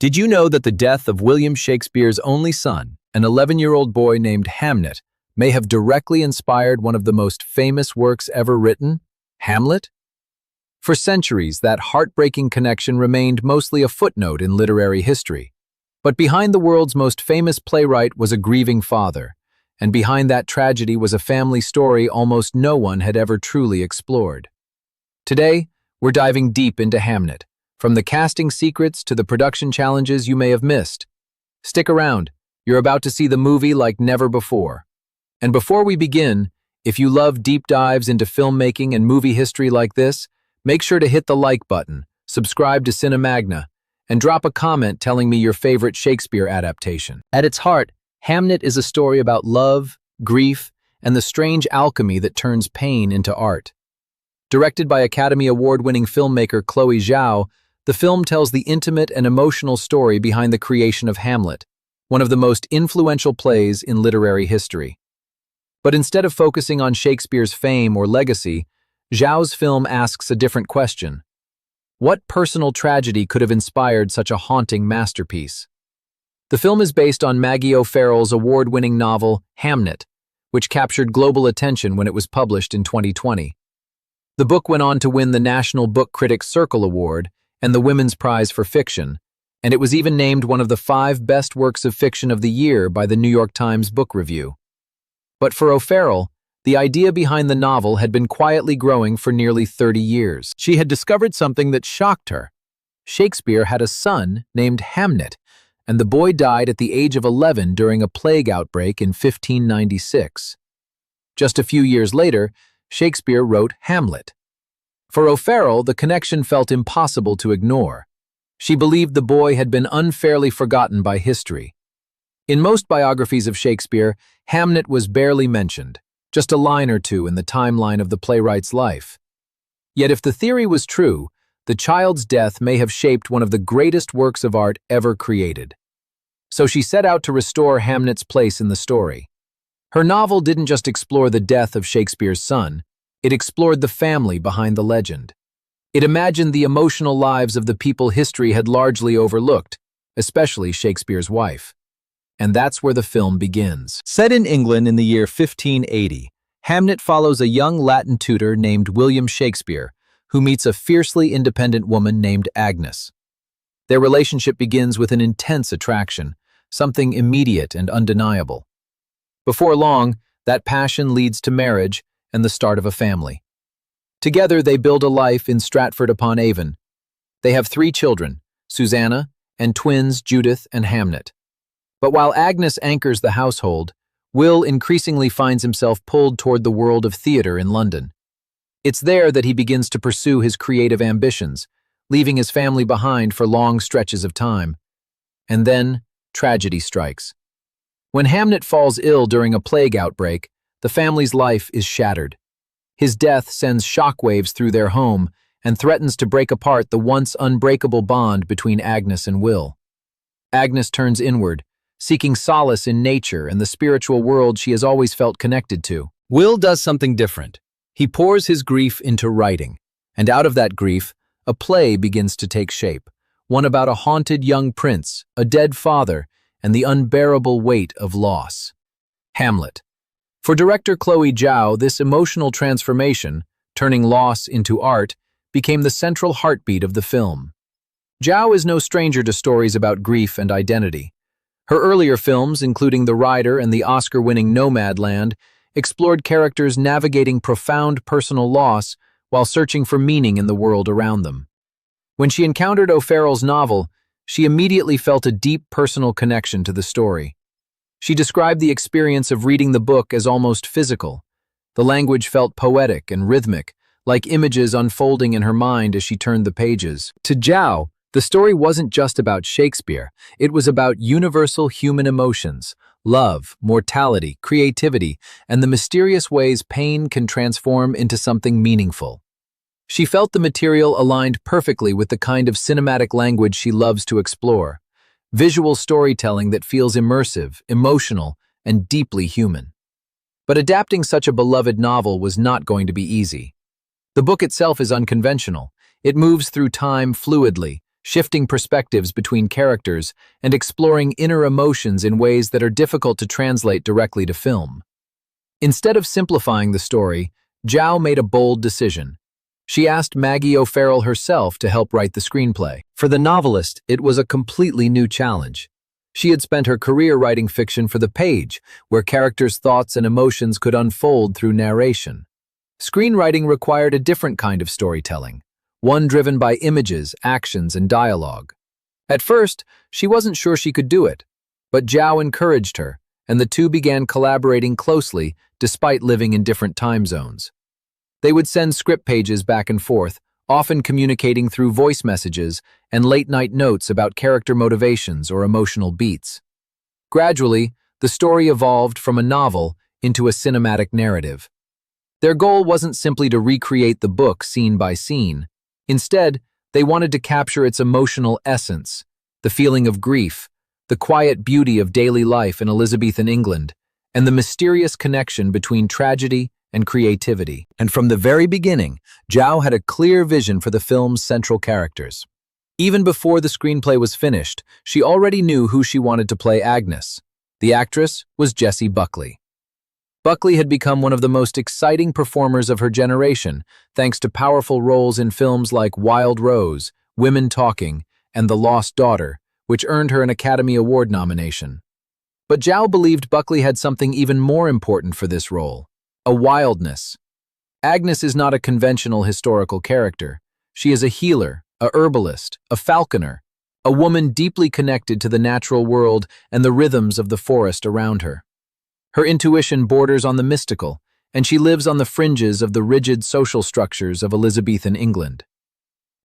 Did you know that the death of William Shakespeare's only son, an 11-year-old boy named Hamnet, may have directly inspired one of the most famous works ever written, Hamlet? For centuries, that heartbreaking connection remained mostly a footnote in literary history. But behind the world's most famous playwright was a grieving father, and behind that tragedy was a family story almost no one had ever truly explored. Today, we're diving deep into Hamnet, from the casting secrets to the production challenges you may have missed. Stick around, you're about to see the movie like never before. And before we begin, if you love deep dives into filmmaking and movie history like this, make sure to hit the like button, subscribe to Cinemagna, and drop a comment telling me your favorite Shakespeare adaptation. At its heart, Hamnet is a story about love, grief, and the strange alchemy that turns pain into art. Directed by Academy Award-winning filmmaker Chloé Zhao, the film tells the intimate and emotional story behind the creation of Hamlet, one of the most influential plays in literary history. But instead of focusing on Shakespeare's fame or legacy, Zhao's film asks a different question. What personal tragedy could have inspired such a haunting masterpiece? The film is based on Maggie O'Farrell's award-winning novel, Hamnet, which captured global attention when it was published in 2020. The book went on to win the National Book Critics Circle Award and the Women's Prize for Fiction, and it was even named one of the 5 best works of fiction of the year by the New York Times Book Review. But for O'Farrell, the idea behind the novel had been quietly growing for nearly 30 years. She had discovered something that shocked her. Shakespeare had a son named Hamnet, and the boy died at the age of 11 during a plague outbreak in 1596. Just a few years later, Shakespeare wrote Hamlet. For O'Farrell, the connection felt impossible to ignore. She believed the boy had been unfairly forgotten by history. In most biographies of Shakespeare, Hamnet was barely mentioned, just a line or two in the timeline of the playwright's life. Yet if the theory was true, the child's death may have shaped one of the greatest works of art ever created. So she set out to restore Hamnet's place in the story. Her novel didn't just explore the death of Shakespeare's son, it explored the family behind the legend. It imagined the emotional lives of the people history had largely overlooked, especially Shakespeare's wife. And that's where the film begins. Set in England in the year 1580, Hamnet follows a young Latin tutor named William Shakespeare, who meets a fiercely independent woman named Agnes. Their relationship begins with an intense attraction, something immediate and undeniable. Before long, that passion leads to marriage and the start of a family. Together, they build a life in Stratford-upon-Avon. They have 3 children, Susanna, and twins Judith and Hamnet. But while Agnes anchors the household, Will increasingly finds himself pulled toward the world of theater in London. It's there that he begins to pursue his creative ambitions, leaving his family behind for long stretches of time. And then, tragedy strikes. When Hamnet falls ill during a plague outbreak, the family's life is shattered. His death sends shockwaves through their home and threatens to break apart the once unbreakable bond between Agnes and Will. Agnes turns inward, seeking solace in nature and the spiritual world she has always felt connected to. Will does something different. He pours his grief into writing, and out of that grief, a play begins to take shape, one about a haunted young prince, a dead father, and the unbearable weight of loss. Hamlet. For director Chloé Zhao, this emotional transformation, turning loss into art, became the central heartbeat of the film. Zhao is no stranger to stories about grief and identity. Her earlier films, including The Rider and the Oscar-winning Nomadland, explored characters navigating profound personal loss while searching for meaning in the world around them. When she encountered O'Farrell's novel, she immediately felt a deep personal connection to the story. She described the experience of reading the book as almost physical. The language felt poetic and rhythmic, like images unfolding in her mind as she turned the pages. To Zhao, the story wasn't just about Shakespeare, it was about universal human emotions, love, mortality, creativity, and the mysterious ways pain can transform into something meaningful. She felt the material aligned perfectly with the kind of cinematic language she loves to explore, visual storytelling that feels immersive, emotional, and deeply human. But adapting such a beloved novel was not going to be easy. The book itself is unconventional. It moves through time fluidly, shifting perspectives between characters and exploring inner emotions in ways that are difficult to translate directly to film. Instead of simplifying the story, Zhao made a bold decision. She asked Maggie O'Farrell herself to help write the screenplay. For the novelist, it was a completely new challenge. She had spent her career writing fiction for the page, where characters' thoughts and emotions could unfold through narration. Screenwriting required a different kind of storytelling, one driven by images, actions, and dialogue. At first, she wasn't sure she could do it, but Zhao encouraged her, and the two began collaborating closely despite living in different time zones. They would send script pages back and forth, often communicating through voice messages and late-night notes about character motivations or emotional beats. Gradually, the story evolved from a novel into a cinematic narrative. Their goal wasn't simply to recreate the book scene by scene. Instead, they wanted to capture its emotional essence, the feeling of grief, the quiet beauty of daily life in Elizabethan England, and the mysterious connection between tragedy and creativity. And from the very beginning, Zhao had a clear vision for the film's central characters. Even before the screenplay was finished, she already knew who she wanted to play Agnes. The actress was Jessie Buckley. Buckley had become one of the most exciting performers of her generation, thanks to powerful roles in films like Wild Rose, Women Talking, and The Lost Daughter, which earned her an Academy Award nomination. But Zhao believed Buckley had something even more important for this role: a wildness. Agnes is not a conventional historical character. She is a healer, a herbalist, a falconer, a woman deeply connected to the natural world and the rhythms of the forest around her. Her intuition borders on the mystical, and she lives on the fringes of the rigid social structures of Elizabethan England.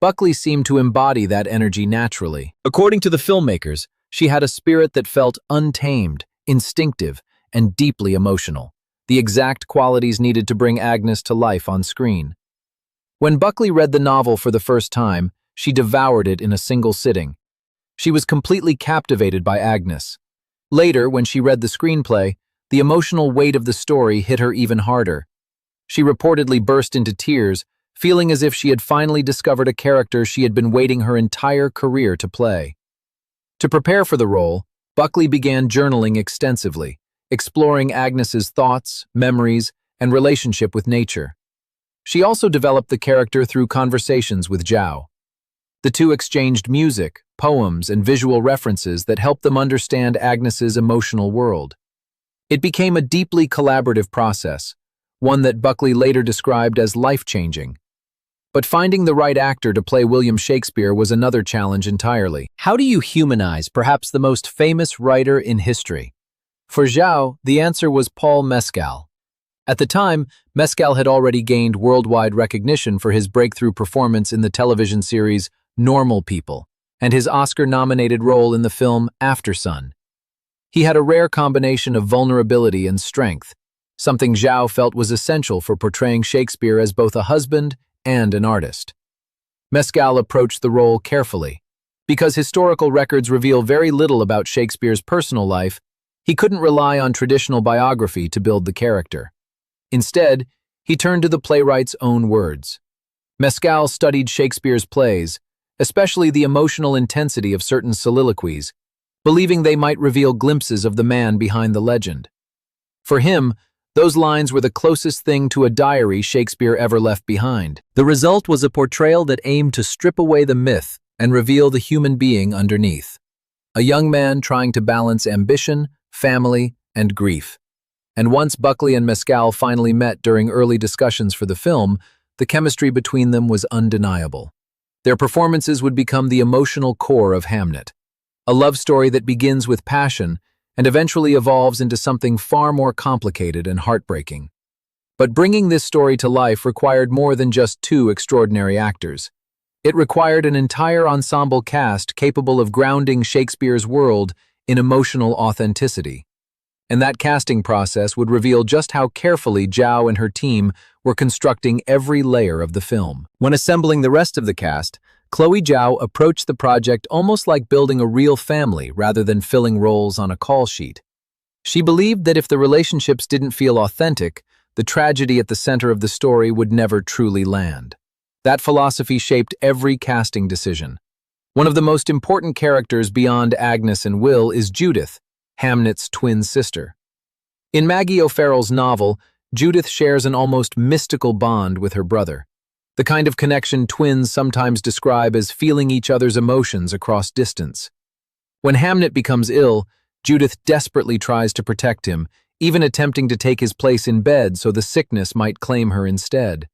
Buckley seemed to embody that energy naturally. According to the filmmakers, she had a spirit that felt untamed, instinctive, and deeply emotional, the exact qualities needed to bring Agnes to life on screen. When Buckley read the novel for the first time, she devoured it in a single sitting. She was completely captivated by Agnes. Later, when she read the screenplay, the emotional weight of the story hit her even harder. She reportedly burst into tears, feeling as if she had finally discovered a character she had been waiting her entire career to play. To prepare for the role, Buckley began journaling extensively, exploring Agnes's thoughts, memories, and relationship with nature. She also developed the character through conversations with Zhao. The two exchanged music, poems, and visual references that helped them understand Agnes's emotional world. It became a deeply collaborative process, one that Buckley later described as life-changing. But finding the right actor to play William Shakespeare was another challenge entirely. How do you humanize perhaps the most famous writer in history? For Zhao, the answer was Paul Mescal. At the time, Mescal had already gained worldwide recognition for his breakthrough performance in the television series Normal People and his Oscar-nominated role in the film Aftersun. He had a rare combination of vulnerability and strength, something Zhao felt was essential for portraying Shakespeare as both a husband and an artist. Mescal approached the role carefully. Because historical records reveal very little about Shakespeare's personal life, he couldn't rely on traditional biography to build the character. Instead, he turned to the playwright's own words. Mescal studied Shakespeare's plays, especially the emotional intensity of certain soliloquies, believing they might reveal glimpses of the man behind the legend. For him, those lines were the closest thing to a diary Shakespeare ever left behind. The result was a portrayal that aimed to strip away the myth and reveal the human being underneath. A young man trying to balance ambition, family, and grief. And once Buckley and Mescal finally met during early discussions for the film, the chemistry between them was undeniable. Their performances would become the emotional core of Hamnet, a love story that begins with passion and eventually evolves into something far more complicated and heartbreaking. But bringing this story to life required more than just two extraordinary actors. It required an entire ensemble cast capable of grounding Shakespeare's world in emotional authenticity. And that casting process would reveal just how carefully Zhao and her team were constructing every layer of the film. When assembling the rest of the cast, Chloé Zhao approached the project almost like building a real family rather than filling roles on a call sheet. She believed that if the relationships didn't feel authentic, the tragedy at the center of the story would never truly land. That philosophy shaped every casting decision. One of the most important characters beyond Agnes and Will is Judith, Hamnet's twin sister. In Maggie O'Farrell's novel, Judith shares an almost mystical bond with her brother, the kind of connection twins sometimes describe as feeling each other's emotions across distance. When Hamnet becomes ill, Judith desperately tries to protect him, even attempting to take his place in bed so the sickness might claim her instead.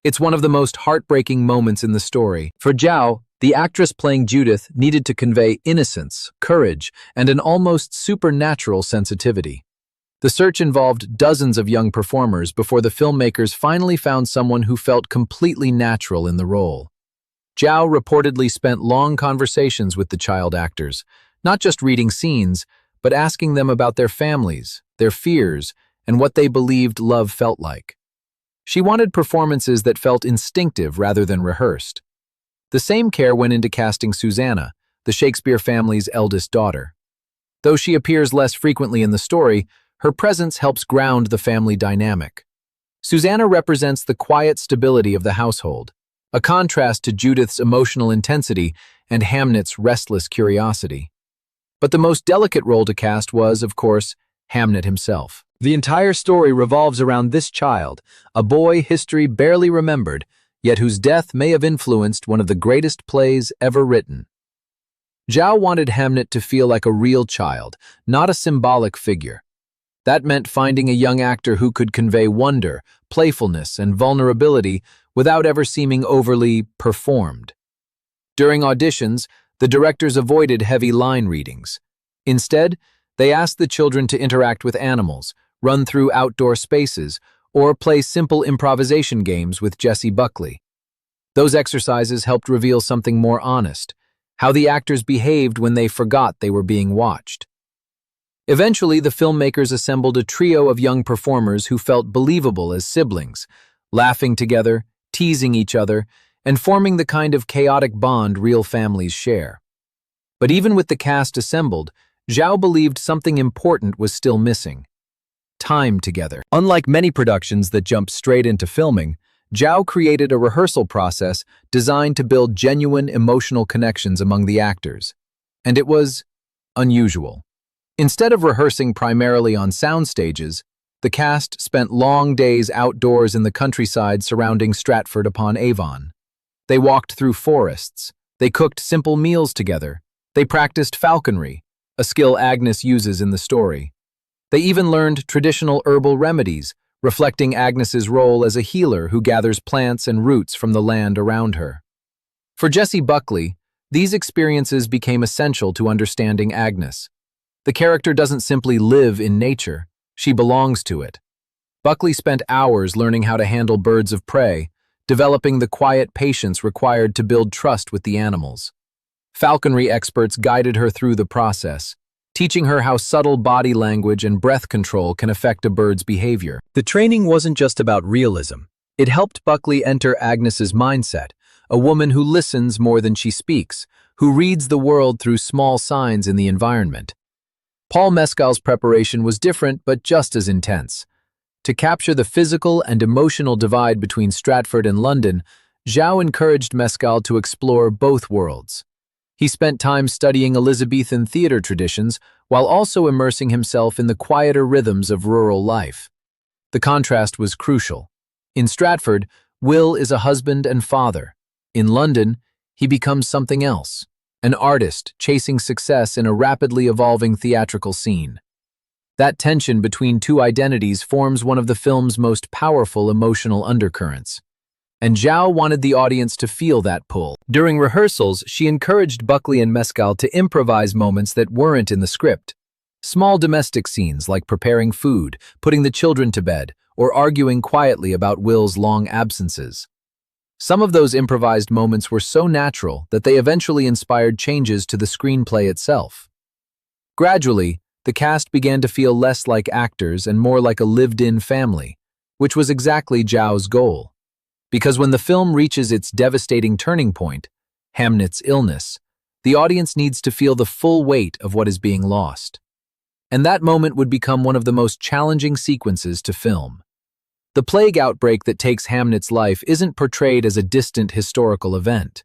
It's one of the most heartbreaking moments in the story. For Zhao, the actress playing Judith needed to convey innocence, courage, and an almost supernatural sensitivity. The search involved dozens of young performers before the filmmakers finally found someone who felt completely natural in the role. Zhao reportedly spent long conversations with the child actors, not just reading scenes, but asking them about their families, their fears, and what they believed love felt like. She wanted performances that felt instinctive rather than rehearsed. The same care went into casting Susanna, the Shakespeare family's eldest daughter. Though she appears less frequently in the story, her presence helps ground the family dynamic. Susanna represents the quiet stability of the household, a contrast to Judith's emotional intensity and Hamnet's restless curiosity. But the most delicate role to cast was, of course, Hamnet himself. The entire story revolves around this child, a boy history barely remembered, yet whose death may have influenced one of the greatest plays ever written. Zhao wanted Hamnet to feel like a real child, not a symbolic figure. That meant finding a young actor who could convey wonder, playfulness, and vulnerability without ever seeming overly performed. During auditions, the directors avoided heavy line readings. Instead, they asked the children to interact with animals, run through outdoor spaces, or play simple improvisation games with Jessie Buckley. Those exercises helped reveal something more honest, how the actors behaved when they forgot they were being watched. Eventually, the filmmakers assembled a trio of young performers who felt believable as siblings, laughing together, teasing each other, and forming the kind of chaotic bond real families share. But even with the cast assembled, Zhao believed something important was still missing: time together. Unlike many productions that jump straight into filming, Zhao created a rehearsal process designed to build genuine emotional connections among the actors. And it was unusual. Instead of rehearsing primarily on sound stages, the cast spent long days outdoors in the countryside surrounding Stratford-upon-Avon. They walked through forests. They cooked simple meals together. They practiced falconry, a skill Agnes uses in the story. They even learned traditional herbal remedies, reflecting Agnes's role as a healer who gathers plants and roots from the land around her. For Jessie Buckley, these experiences became essential to understanding Agnes. The character doesn't simply live in nature, she belongs to it. Buckley spent hours learning how to handle birds of prey, developing the quiet patience required to build trust with the animals. Falconry experts guided her through the process, teaching her how subtle body language and breath control can affect a bird's behavior. The training wasn't just about realism. It helped Buckley enter Agnes's mindset, a woman who listens more than she speaks, who reads the world through small signs in the environment. Paul Mescal's preparation was different but just as intense. To capture the physical and emotional divide between Stratford and London, Zhao encouraged Mescal to explore both worlds. He spent time studying Elizabethan theater traditions while also immersing himself in the quieter rhythms of rural life. The contrast was crucial. In Stratford, Will is a husband and father. In London, he becomes something else, an artist chasing success in a rapidly evolving theatrical scene. That tension between two identities forms one of the film's most powerful emotional undercurrents. And Zhao wanted the audience to feel that pull. During rehearsals, she encouraged Buckley and Mescal to improvise moments that weren't in the script. Small domestic scenes like preparing food, putting the children to bed, or arguing quietly about Will's long absences. Some of those improvised moments were so natural that they eventually inspired changes to the screenplay itself. Gradually, the cast began to feel less like actors and more like a lived-in family, which was exactly Zhao's goal. Because when the film reaches its devastating turning point, Hamnet's illness, the audience needs to feel the full weight of what is being lost. And that moment would become one of the most challenging sequences to film. The plague outbreak that takes Hamnet's life isn't portrayed as a distant historical event.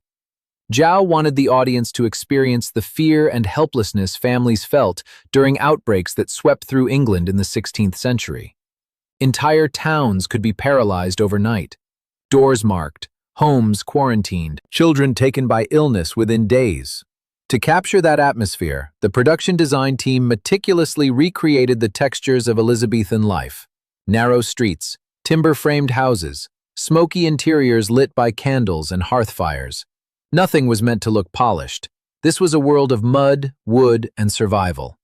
Zhao wanted the audience to experience the fear and helplessness families felt during outbreaks that swept through England in the 16th century. Entire towns could be paralyzed overnight, doors marked, homes quarantined, children taken by illness within days. To capture that atmosphere, the production design team meticulously recreated the textures of Elizabethan life. Narrow streets, timber-framed houses, smoky interiors lit by candles and hearth fires. Nothing was meant to look polished. This was a world of mud, wood, and survival.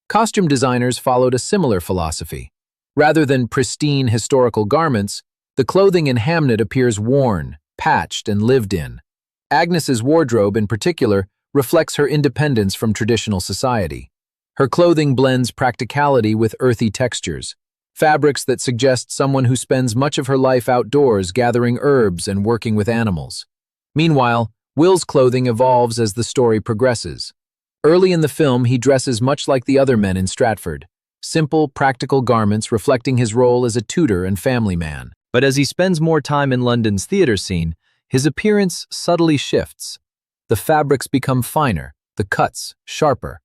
Costume designers followed a similar philosophy. Rather than pristine historical garments, the clothing in Hamnet appears worn, patched, and lived in. Agnes's wardrobe, in particular, reflects her independence from traditional society. Her clothing blends practicality with earthy textures, fabrics that suggest someone who spends much of her life outdoors gathering herbs and working with animals. Meanwhile, Will's clothing evolves as the story progresses. Early in the film, he dresses much like the other men in Stratford, simple, practical garments reflecting his role as a tutor and family man. But as he spends more time in London's theater scene, his appearance subtly shifts. The fabrics become finer, the cuts sharper.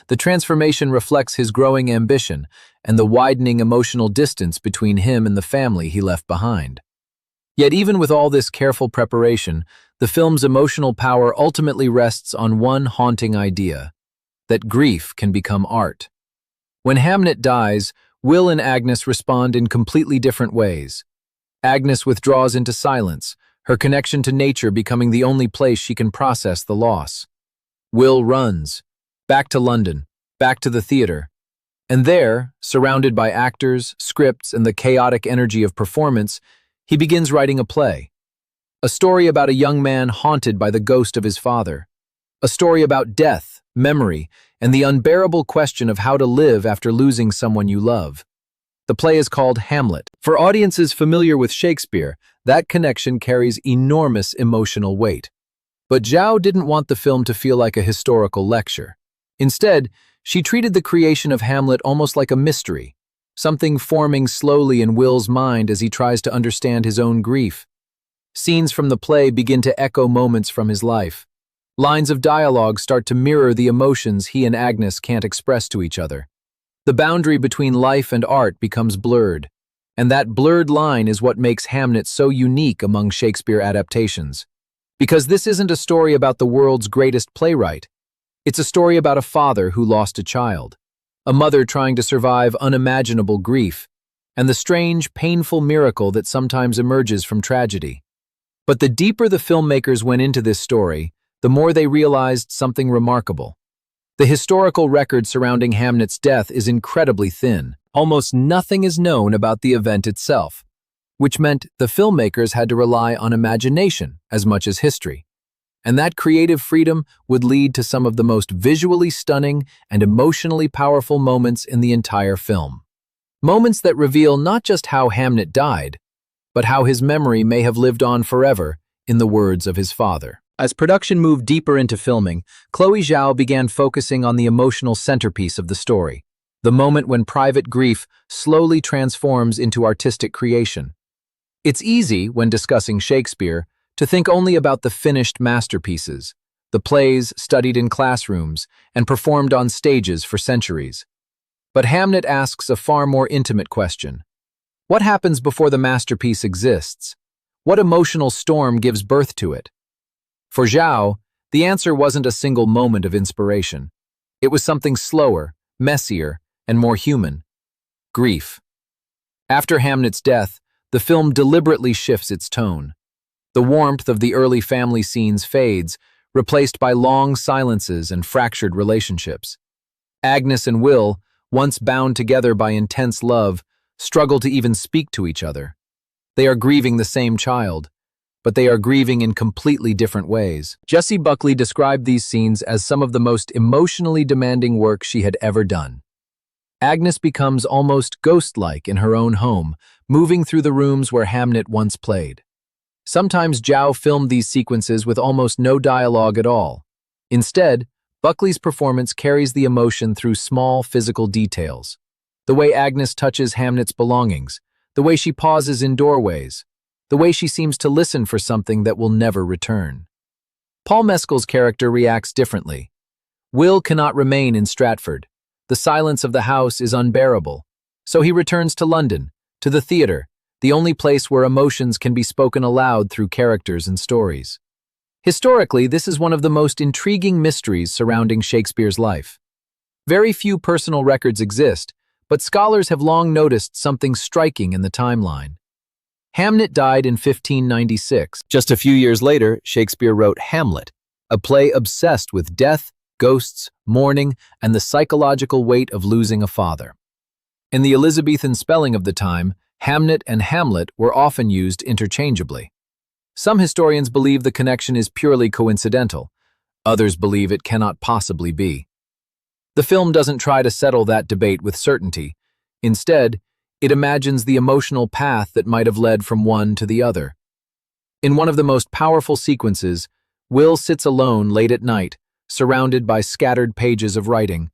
The transformation reflects his growing ambition and the widening emotional distance between him and the family he left behind. Yet even with all this careful preparation, the film's emotional power ultimately rests on one haunting idea: that grief can become art. When Hamnet dies, Will and Agnes respond in completely different ways. Agnes withdraws into silence, her connection to nature becoming the only place she can process the loss. Will runs, back to London, back to the theater. And there, surrounded by actors, scripts, and the chaotic energy of performance, he begins writing a play. A story about a young man haunted by the ghost of his father. A story about death, memory, and the unbearable question of how to live after losing someone you love. The play is called Hamlet. For audiences familiar with Shakespeare, that connection carries enormous emotional weight. But Zhao didn't want the film to feel like a historical lecture. Instead, she treated the creation of Hamlet almost like a mystery, something forming slowly in Will's mind as he tries to understand his own grief. Scenes from the play begin to echo moments from his life. Lines of dialogue start to mirror the emotions he and Agnes can't express to each other. The boundary between life and art becomes blurred, and that blurred line is what makes Hamnet so unique among Shakespeare adaptations. Because this isn't a story about the world's greatest playwright. It's a story about a father who lost a child, a mother trying to survive unimaginable grief, and the strange, painful miracle that sometimes emerges from tragedy. But the deeper the filmmakers went into this story, the more they realized something remarkable. The historical record surrounding Hamnet's death is incredibly thin. Almost nothing is known about the event itself, which meant the filmmakers had to rely on imagination as much as history. And that creative freedom would lead to some of the most visually stunning and emotionally powerful moments in the entire film. Moments that reveal not just how Hamnet died, but how his memory may have lived on forever, in the words of his father. As production moved deeper into filming, Chloé Zhao began focusing on the emotional centerpiece of the story, the moment when private grief slowly transforms into artistic creation. It's easy, when discussing Shakespeare, to think only about the finished masterpieces, the plays studied in classrooms and performed on stages for centuries. But Hamnet asks a far more intimate question. What happens before the masterpiece exists? What emotional storm gives birth to it? For Zhao, the answer wasn't a single moment of inspiration. It was something slower, messier, and more human: grief. After Hamnet's death, the film deliberately shifts its tone. The warmth of the early family scenes fades, replaced by long silences and fractured relationships. Agnes and Will, once bound together by intense love, struggle to even speak to each other. They are grieving the same child, but they are grieving in completely different ways. Jessie Buckley described these scenes as some of the most emotionally demanding work she had ever done. Agnes becomes almost ghost-like in her own home, moving through the rooms where Hamnet once played. Sometimes Zhao filmed these sequences with almost no dialogue at all. Instead, Buckley's performance carries the emotion through small physical details. The way Agnes touches Hamnet's belongings, the way she pauses in doorways, the way she seems to listen for something that will never return. Paul Mescal's character reacts differently. Will cannot remain in Stratford. The silence of the house is unbearable. So he returns to London, to the theater, the only place where emotions can be spoken aloud through characters and stories. Historically, this is one of the most intriguing mysteries surrounding Shakespeare's life. Very few personal records exist, but scholars have long noticed something striking in the timeline. Hamnet died in 1596. Just a few years later, Shakespeare wrote Hamlet, a play obsessed with death, ghosts, mourning, and the psychological weight of losing a father. In the Elizabethan spelling of the time, Hamnet and Hamlet were often used interchangeably. Some historians believe the connection is purely coincidental. Others believe it cannot possibly be. The film doesn't try to settle that debate with certainty. Instead, it imagines the emotional path that might have led from one to the other. In one of the most powerful sequences, Will sits alone late at night, surrounded by scattered pages of writing.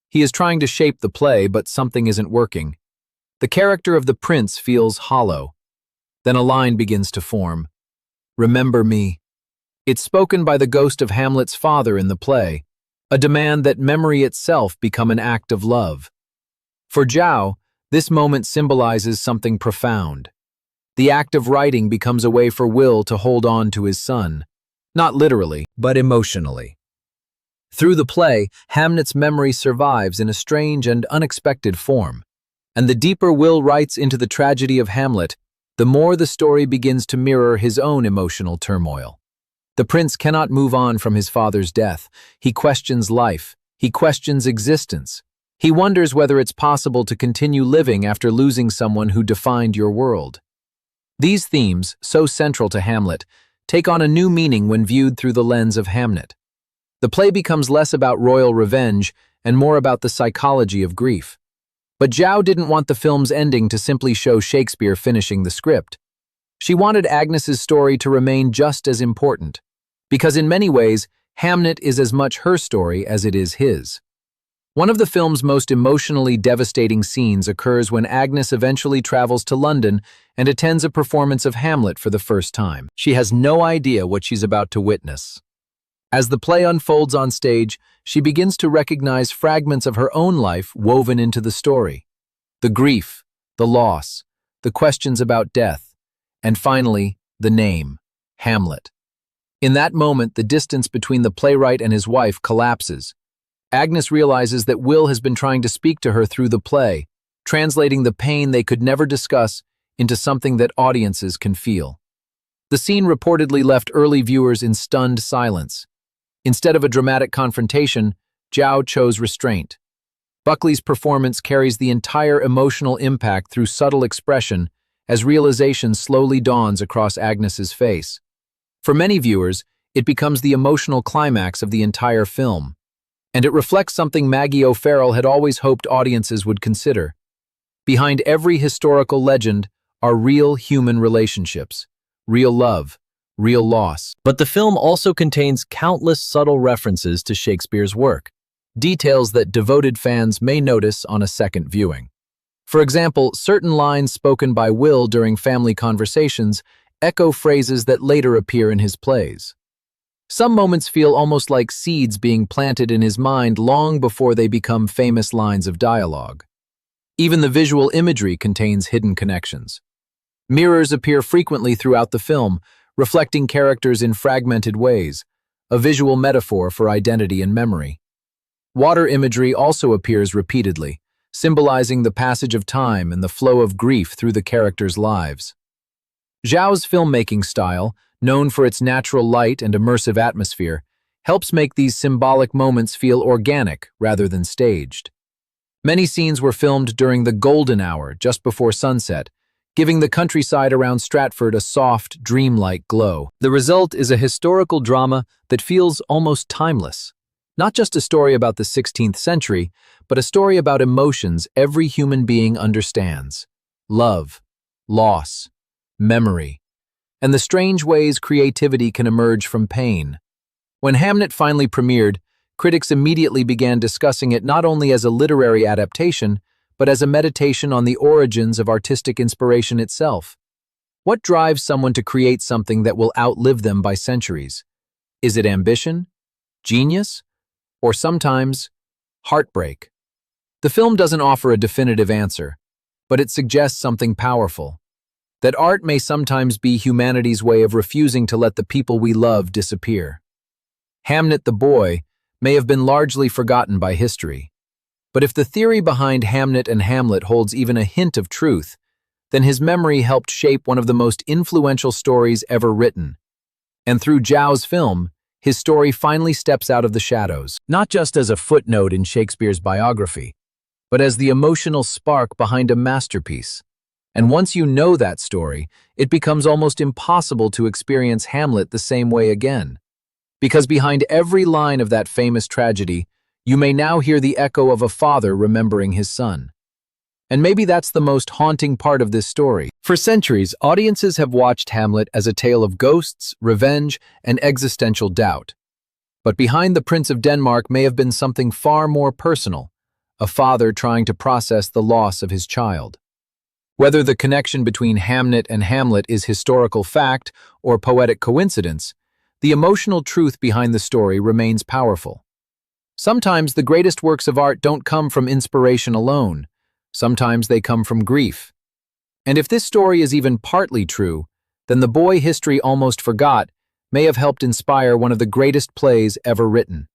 He is trying to shape the play, but something isn't working. The character of the prince feels hollow. Then a line begins to form. "Remember me." It's spoken by the ghost of Hamlet's father in the play, a demand that memory itself become an act of love. For Zhao, this moment symbolizes something profound. The act of writing becomes a way for Will to hold on to his son, not literally, but emotionally. Through the play, Hamlet's memory survives in a strange and unexpected form. And the deeper Will writes into the tragedy of Hamlet, the more the story begins to mirror his own emotional turmoil. The prince cannot move on from his father's death. He questions life. He questions existence. He wonders whether it's possible to continue living after losing someone who defined your world. These themes, so central to Hamlet, take on a new meaning when viewed through the lens of Hamnet. The play becomes less about royal revenge and more about the psychology of grief. But Zhao didn't want the film's ending to simply show Shakespeare finishing the script. She wanted Agnes's story to remain just as important, because in many ways, Hamnet is as much her story as it is his. One of the film's most emotionally devastating scenes occurs when Agnes eventually travels to London and attends a performance of Hamlet for the first time. She has no idea what she's about to witness. As the play unfolds on stage, she begins to recognize fragments of her own life woven into the story. The grief, the loss, the questions about death, and finally, the name, Hamlet. In that moment, the distance between the playwright and his wife collapses. Agnes realizes that Will has been trying to speak to her through the play, translating the pain they could never discuss into something that audiences can feel. The scene reportedly left early viewers in stunned silence. Instead of a dramatic confrontation, Zhao chose restraint. Buckley's performance carries the entire emotional impact through subtle expression as realization slowly dawns across Agnes's face. For many viewers, it becomes the emotional climax of the entire film, and it reflects something Maggie O'Farrell had always hoped audiences would consider. Behind every historical legend are real human relationships, real love, real loss. But the film also contains countless subtle references to Shakespeare's work, details that devoted fans may notice on a second viewing. For example, certain lines spoken by Will during family conversations echo phrases that later appear in his plays. Some moments feel almost like seeds being planted in his mind long before they become famous lines of dialogue. Even the visual imagery contains hidden connections. Mirrors appear frequently throughout the film, reflecting characters in fragmented ways, a visual metaphor for identity and memory. Water imagery also appears repeatedly, symbolizing the passage of time and the flow of grief through the characters' lives. Zhao's filmmaking style, known for its natural light and immersive atmosphere, helps make these symbolic moments feel organic rather than staged. Many scenes were filmed during the golden hour, just before sunset, giving the countryside around Stratford a soft, dreamlike glow. The result is a historical drama that feels almost timeless. Not just a story about the 16th century, but a story about emotions every human being understands. Love, loss, memory, and the strange ways creativity can emerge from pain. When Hamnet finally premiered, critics immediately began discussing it not only as a literary adaptation, but as a meditation on the origins of artistic inspiration itself. What drives someone to create something that will outlive them by centuries? Is it ambition, genius, or sometimes heartbreak? The film doesn't offer a definitive answer, but it suggests something powerful. That art may sometimes be humanity's way of refusing to let the people we love disappear. Hamnet the boy may have been largely forgotten by history. But if the theory behind Hamnet and Hamlet holds even a hint of truth, then his memory helped shape one of the most influential stories ever written. And through Zhao's film, his story finally steps out of the shadows, not just as a footnote in Shakespeare's biography, but as the emotional spark behind a masterpiece. And once you know that story, it becomes almost impossible to experience Hamlet the same way again. Because behind every line of that famous tragedy, you may now hear the echo of a father remembering his son. And maybe that's the most haunting part of this story. For centuries, audiences have watched Hamlet as a tale of ghosts, revenge, and existential doubt. But behind the Prince of Denmark may have been something far more personal, a father trying to process the loss of his child. Whether the connection between Hamnet and Hamlet is historical fact or poetic coincidence, the emotional truth behind the story remains powerful. Sometimes the greatest works of art don't come from inspiration alone. Sometimes they come from grief. And if this story is even partly true, then the boy history almost forgot may have helped inspire one of the greatest plays ever written.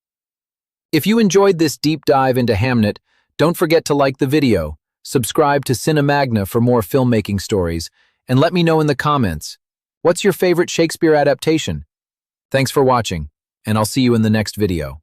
If you enjoyed this deep dive into Hamnet, don't forget to like the video, subscribe to Cinemagna for more filmmaking stories, and let me know in the comments, what's your favorite Shakespeare adaptation? Thanks for watching, and I'll see you in the next video.